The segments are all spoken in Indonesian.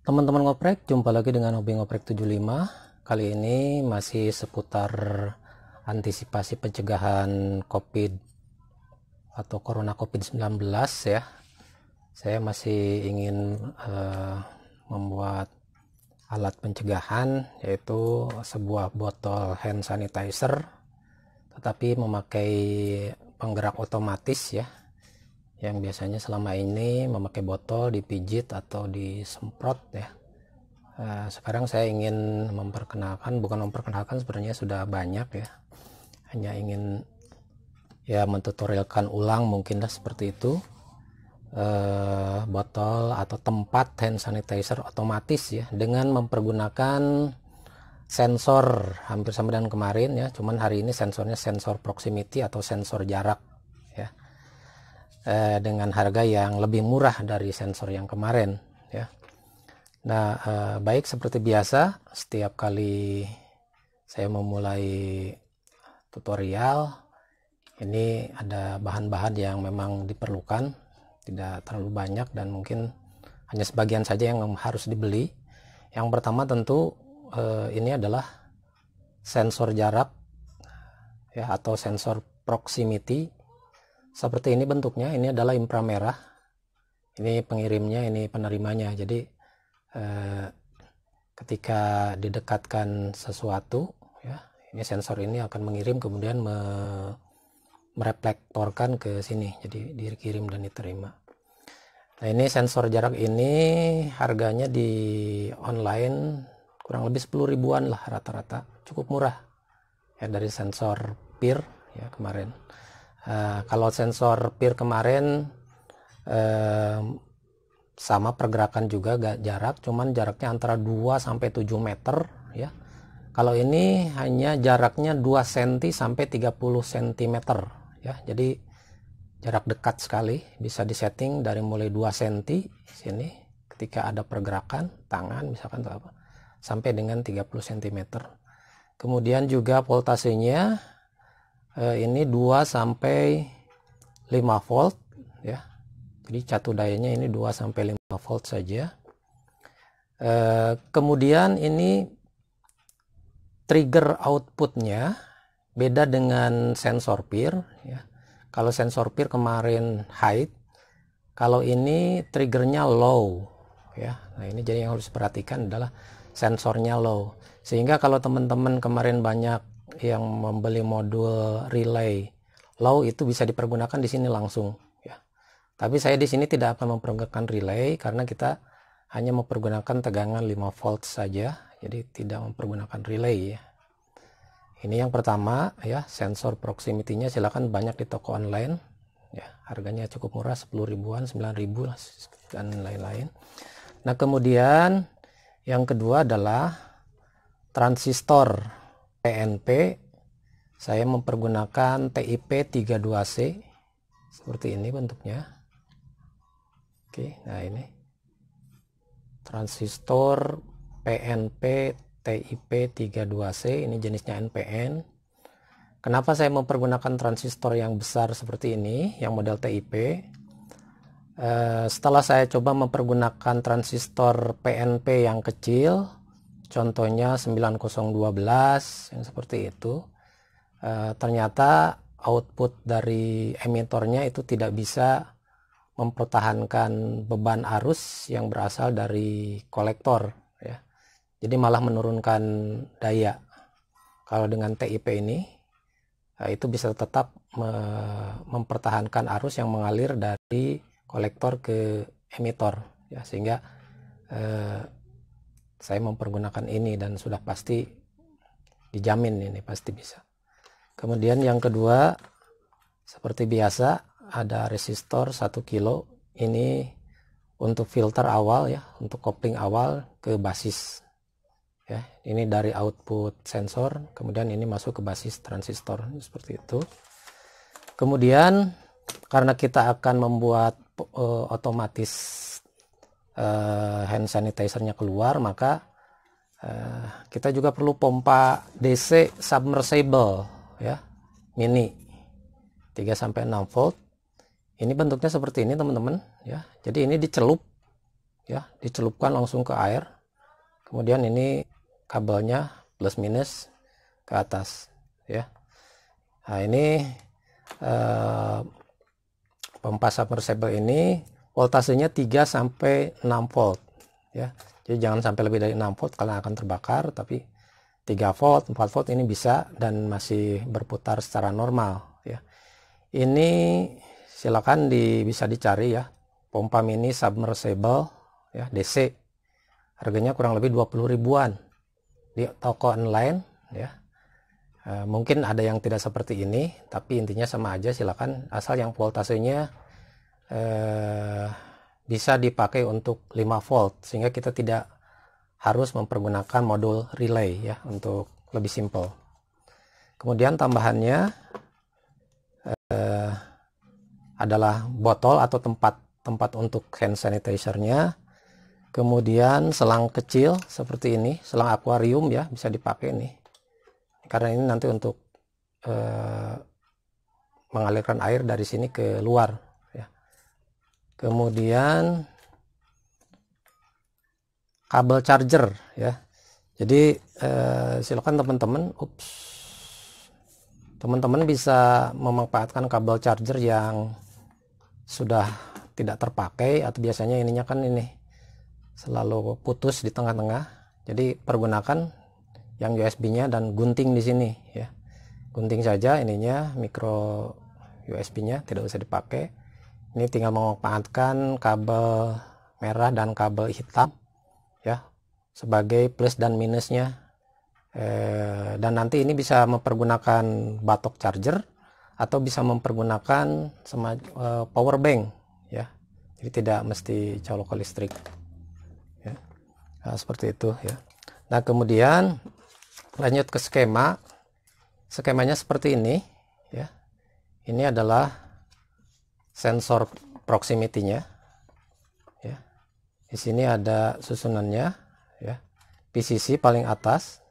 Teman-teman ngoprek, jumpa lagi dengan Hobi Ngoprek 75. Kali ini masih seputar antisipasi pencegahan COVID atau Corona COVID-19 ya. Saya masih ingin membuat alat pencegahan, yaitu sebuah botol hand sanitizer tetapi memakai penggerak otomatis ya, yang biasanya selama ini memakai botol dipijit atau disemprot ya. Sekarang saya ingin bukan memperkenalkan, sebenarnya sudah banyak ya, hanya ingin ya mentutorialkan ulang mungkinlah seperti itu. Botol atau tempat hand sanitizer otomatis ya, dengan mempergunakan sensor hampir sama dengan kemarin ya, cuman hari ini sensornya sensor proximity atau sensor jarak ya, dengan harga yang lebih murah dari sensor yang kemarin ya. Nah, baik, seperti biasa setiap kali saya memulai tutorial ini ada bahan-bahan yang memang diperlukan, tidak terlalu banyak dan mungkin hanya sebagian saja yang harus dibeli. Yang pertama tentu ini adalah sensor jarak ya, atau sensor proximity. Seperti ini bentuknya, ini adalah inframerah, ini pengirimnya, ini penerimanya. Jadi ketika didekatkan sesuatu ya, ini sensor ini akan mengirim kemudian mereflektorkan ke sini, jadi dikirim dan diterima. Nah, ini sensor jarak ini harganya di online kurang lebih 10 ribuan lah rata-rata, cukup murah ya dari sensor PIR ya kemarin. Kalau sensor PIR kemarin sama pergerakan juga jarak, cuman jaraknya antara 2 sampai 7 meter ya. Kalau ini hanya jaraknya 2 cm sampai 30 cm ya. Jadi jarak dekat sekali, bisa disetting dari mulai 2 cm sini ketika ada pergerakan tangan misalkan atau apa, sampai dengan 30 cm. Kemudian juga voltasenya ini 2 sampai 5 volt ya. Jadi catu dayanya ini 2 sampai 5 volt saja. Kemudian ini trigger outputnya beda dengan sensor PIR ya. Kalau sensor PIR kemarin high, kalau ini triggernya low ya. Nah, ini jadi yang harus diperhatikan adalah sensornya low. Sehingga kalau teman-teman kemarin banyak yang membeli modul relay low, itu bisa dipergunakan di sini langsung ya. Tapi saya di sini tidak akan mempergunakan relay karena kita hanya mempergunakan tegangan 5 volt saja, jadi tidak mempergunakan relay ya. Ini yang pertama ya, sensor proximity-nya silakan banyak di toko online ya, harganya cukup murah, 10 ribuan, 9 ribu dan lain-lain. Nah, kemudian yang kedua adalah transistor PNP. Saya mempergunakan TIP 32C seperti ini bentuknya. Oke, nah ini transistor PNP TIP 32C, ini jenisnya NPN. Kenapa saya mempergunakan transistor yang besar seperti ini, yang model TIP? Setelah saya coba mempergunakan transistor PNP yang kecil, contohnya 9012 yang seperti itu, ternyata output dari emitornya itu tidak bisa mempertahankan beban arus yang berasal dari kolektor ya. Jadi malah menurunkan daya. Kalau dengan TIP ini itu bisa tetap mempertahankan arus yang mengalir dari kolektor ke emitor ya, sehingga saya mempergunakan ini dan sudah pasti dijamin ini pasti bisa. Kemudian yang kedua, seperti biasa ada resistor 1 kilo, ini untuk filter awal ya, untuk kopling awal ke basis ya. Ini dari output sensor, kemudian ini masuk ke basis transistor seperti itu. Kemudian karena kita akan membuat otomatis hand sanitizer-nya keluar, maka kita juga perlu pompa DC submersible ya, mini 3 sampai 6 volt. Ini bentuknya seperti ini teman-teman ya. Jadi ini dicelup ya, dicelupkan langsung ke air. Kemudian ini kabelnya plus minus ke atas, ya. Nah, ini pompa submersible ini voltasenya 3 sampai 6 volt, ya. Jadi jangan sampai lebih dari 6 volt karena akan terbakar, tapi 3 volt, 4 volt ini bisa dan masih berputar secara normal, ya. Ini silakan bisa dicari, ya, pompa mini submersible, ya, DC. Harganya kurang lebih 20 ribuan di toko online, ya. Mungkin ada yang tidak seperti ini, tapi intinya sama aja. Silakan asal yang voltasenya bisa dipakai untuk 5 volt sehingga kita tidak harus mempergunakan modul relay, ya, untuk lebih simple. Kemudian tambahannya adalah botol atau tempat untuk hand sanitizer-nya. Kemudian selang kecil seperti ini, selang akuarium, ya, bisa dipakai nih. Karena ini nanti untuk mengalirkan air dari sini ke luar, ya. Kemudian kabel charger, ya. Jadi silakan teman-teman bisa memanfaatkan kabel charger yang sudah tidak terpakai, atau biasanya ininya kan ini selalu putus di tengah-tengah. Jadi pergunakan yang USB-nya dan gunting di sini, ya. Gunting saja ininya, micro USB-nya tidak usah dipakai. Ini tinggal memanfaatkan kabel merah dan kabel hitam, ya, sebagai plus dan minusnya. Dan nanti ini bisa mempergunakan batok charger atau bisa mempergunakan power bank, ya. Jadi tidak mesti colok ke listrik, ya. Nah, seperti itu, ya. Nah, kemudian lanjut ke skemanya seperti ini, ya. Ini adalah sensor proximity-nya, ya. Di sini ada susunannya, ya. PCC paling atas,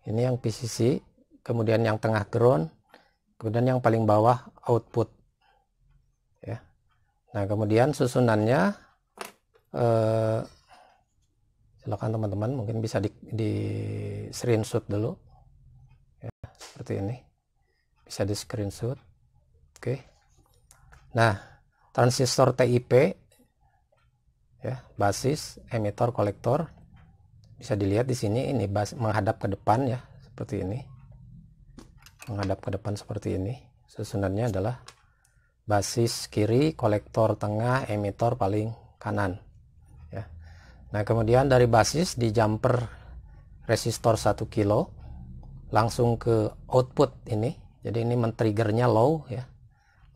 ini yang PCC, kemudian yang tengah ground, kemudian yang paling bawah output, ya. Nah, kemudian susunannya silakan teman-teman mungkin bisa di screenshot dulu, ya, seperti ini, bisa di screenshot. Oke. Nah, transistor TIP, ya, basis, emitor, kolektor, bisa dilihat di sini. Ini menghadap ke depan, ya, seperti ini, menghadap ke depan seperti ini. Susunannya adalah basis kiri, kolektor tengah, emitor paling kanan, ya. Nah, kemudian dari basis di jumper resistor 1 kilo langsung ke output ini. Jadi ini men-triggernya low, ya.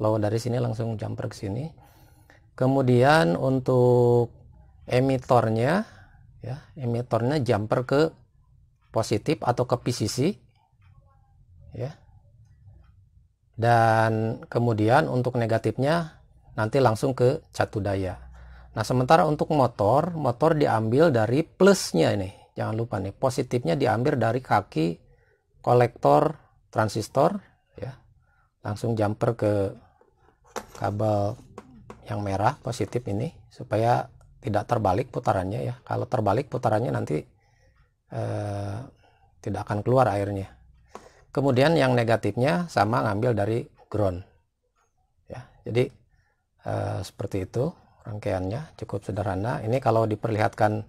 Low dari sini langsung jumper ke sini. Kemudian untuk emitornya, ya, emitornya jumper ke positif atau ke PCC, ya. Dan kemudian untuk negatifnya nanti langsung ke catu daya. Nah, sementara untuk motor diambil dari plusnya ini. Jangan lupa nih, positifnya diambil dari kaki kolektor transistor, ya. Langsung jumper ke kabel yang merah positif ini supaya tidak terbalik putarannya, ya. Kalau terbalik putarannya nanti tidak akan keluar airnya. Kemudian yang negatifnya sama ngambil dari ground, ya. Jadi seperti itu rangkaiannya, cukup sederhana. Ini kalau diperlihatkan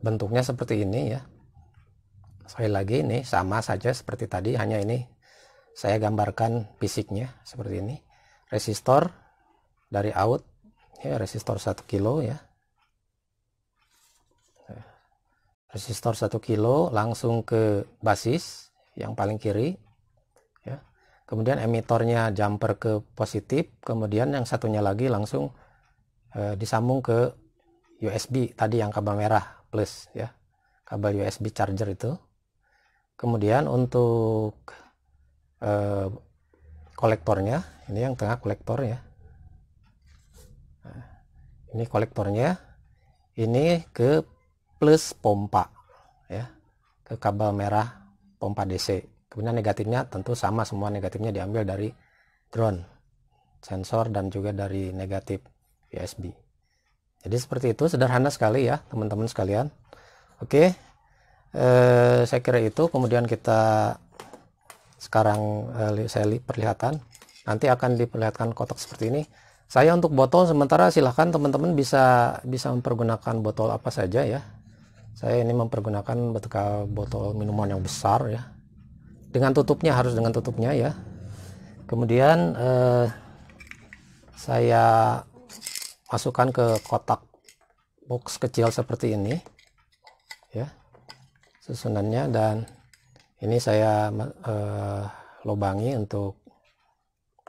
bentuknya seperti ini, ya. Sekali lagi ini sama saja seperti tadi, hanya ini saya gambarkan fisiknya seperti ini. Resistor dari out, ya, resistor 1 kilo, ya. Resistor 1 kilo langsung ke basis yang paling kiri, ya. Kemudian emitornya jumper ke positif, kemudian yang satunya lagi langsung disambung ke USB tadi yang kabel merah plus, ya, kabel USB charger itu. Kemudian untuk kolektornya, ini yang tengah kolektor, ya. Nah, ini kolektornya, ini ke plus pompa, ya, ke kabel merah pompa DC. Kemudian negatifnya tentu sama, semua negatifnya diambil dari ground sensor dan juga dari negatif USB. Jadi seperti itu, sederhana sekali ya teman-teman sekalian. Oke, saya kira itu. Kemudian kita sekarang saya perlihatkan, nanti akan diperlihatkan kotak seperti ini. Saya untuk botol sementara silahkan teman-teman bisa mempergunakan botol apa saja ya. Saya ini mempergunakan botol minuman yang besar ya, dengan tutupnya, harus dengan tutupnya ya. Kemudian saya masukkan ke kotak box kecil seperti ini ya susunannya, dan ini saya lobangi untuk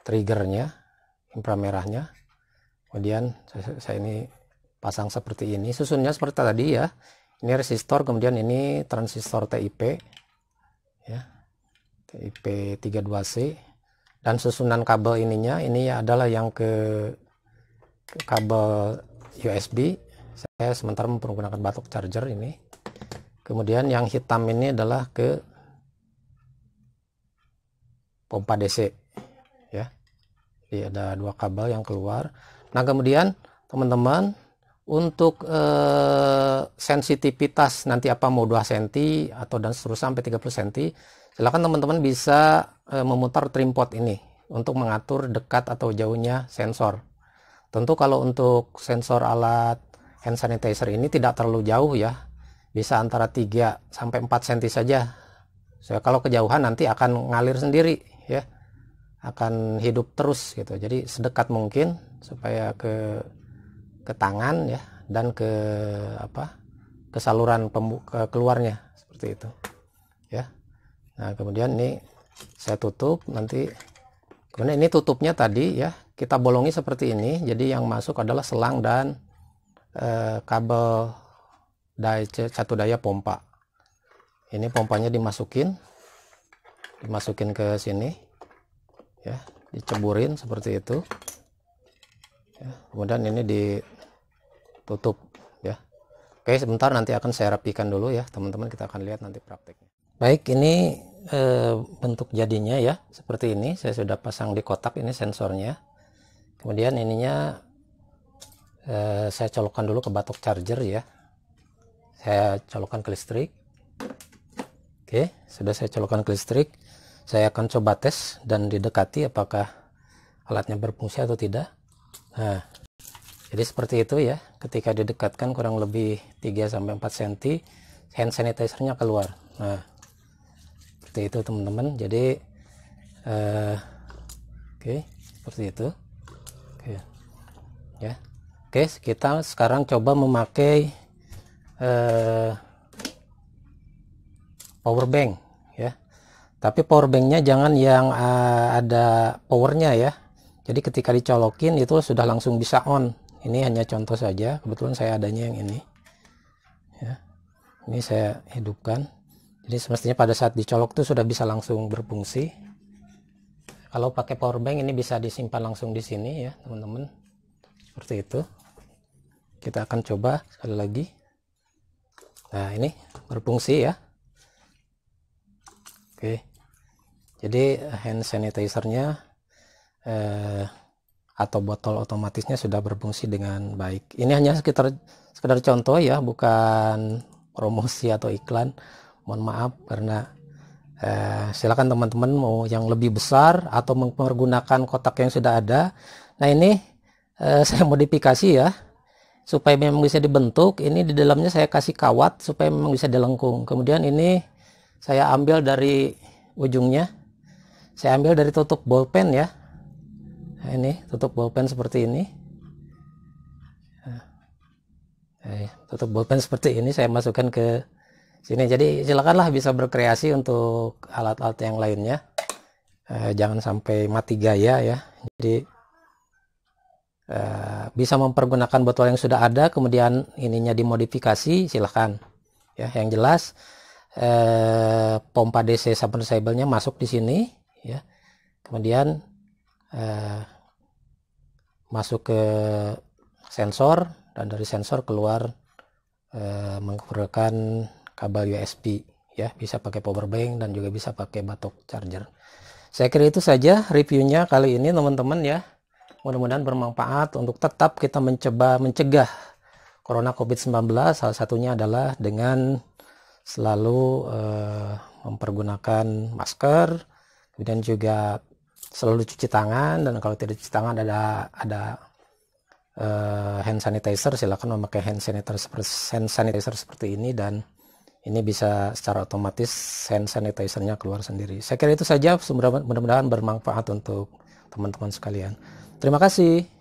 triggernya, inframerahnya. Kemudian saya ini pasang seperti ini, susunnya seperti tadi ya. Ini resistor, kemudian ini transistor TIP ya, TIP 32C, dan susunan kabel ininya ini adalah yang ke kabel USB. Saya sementara menggunakan batok charger ini. Kemudian yang hitam ini adalah ke pompa DC ya. Jadi ada dua kabel yang keluar. Nah kemudian teman-teman, untuk sensitivitas nanti apa mau 2 cm atau dan seterusnya sampai 30 cm, silakan teman-teman bisa memutar trim pot ini untuk mengatur dekat atau jauhnya sensor. Tentu kalau untuk sensor alat hand sanitizer ini tidak terlalu jauh ya, bisa antara 3 sampai 4 cm saja. So, kalau kejauhan nanti akan ngalir sendiri ya, akan hidup terus gitu. Jadi sedekat mungkin supaya ke tangan ya, dan ke saluran keluarnya seperti itu ya. Nah kemudian ini saya tutup, nanti kemudian ini tutupnya tadi ya kita bolongi seperti ini. Jadi yang masuk adalah selang dan kabel satu daya pompa. Ini pompanya dimasukin ke sini ya, diceburin seperti itu ya. Kemudian ini ditutup ya. Oke, sebentar, nanti akan saya rapikan dulu ya teman-teman, kita akan lihat nanti prakteknya. Baik, ini bentuk jadinya ya seperti ini. Saya sudah pasang di kotak ini sensornya. Kemudian ininya saya colokkan dulu ke batok charger ya. Saya colokkan ke listrik. Oke, sudah saya colokkan ke listrik. Saya akan coba tes dan didekati apakah alatnya berfungsi atau tidak. Nah, jadi seperti itu ya. Ketika didekatkan kurang lebih 3-4 cm, hand sanitizer-nya keluar. Nah, seperti itu teman-teman. Jadi oke, seperti itu. Oke. Ya. Oke, kita sekarang coba memakai power bank ya. Tapi power banknya jangan yang ada powernya ya. Jadi ketika dicolokin itu sudah langsung bisa on. Ini hanya contoh saja, kebetulan saya adanya yang ini ya. Ini saya hidupkan. Jadi semestinya pada saat dicolok itu sudah bisa langsung berfungsi. Kalau pakai power bank ini bisa disimpan langsung di sini ya teman-teman, seperti itu. Kita akan coba sekali lagi. Nah ini berfungsi ya. Oke, jadi hand sanitizer-nya atau botol otomatisnya sudah berfungsi dengan baik. Ini hanya sekedar contoh ya, bukan promosi atau iklan. Mohon maaf karena silakan teman-teman mau yang lebih besar atau menggunakan kotak yang sudah ada. Nah ini saya modifikasi ya supaya memang bisa dibentuk. Ini di dalamnya saya kasih kawat supaya memang bisa dilengkung. Kemudian ini saya ambil dari ujungnya, saya ambil dari tutup bolpen ya. Nah, ini tutup bolpen seperti ini. Tutup bolpen seperti ini saya masukkan ke sini. Jadi silakanlah bisa berkreasi untuk alat-alat yang lainnya. Jangan sampai mati gaya ya. Jadi bisa mempergunakan botol yang sudah ada, kemudian ininya dimodifikasi, silahkan ya. Yang jelas pompa DC submersible-nya masuk di sini ya. Kemudian masuk ke sensor, dan dari sensor keluar menggunakan kabel USB ya. Bisa pakai power bank dan juga bisa pakai batok charger. Saya kira itu saja reviewnya kali ini teman-teman ya. Mudah-mudahan bermanfaat untuk tetap kita mencegah Corona COVID-19. Salah satunya adalah dengan selalu mempergunakan masker, kemudian juga selalu cuci tangan, dan kalau tidak cuci tangan ada hand sanitizer, silakan memakai hand sanitizer seperti ini, dan ini bisa secara otomatis hand sanitizer-nya keluar sendiri. Saya kira itu saja, mudah-mudahan bermanfaat untuk teman-teman sekalian. Terima kasih.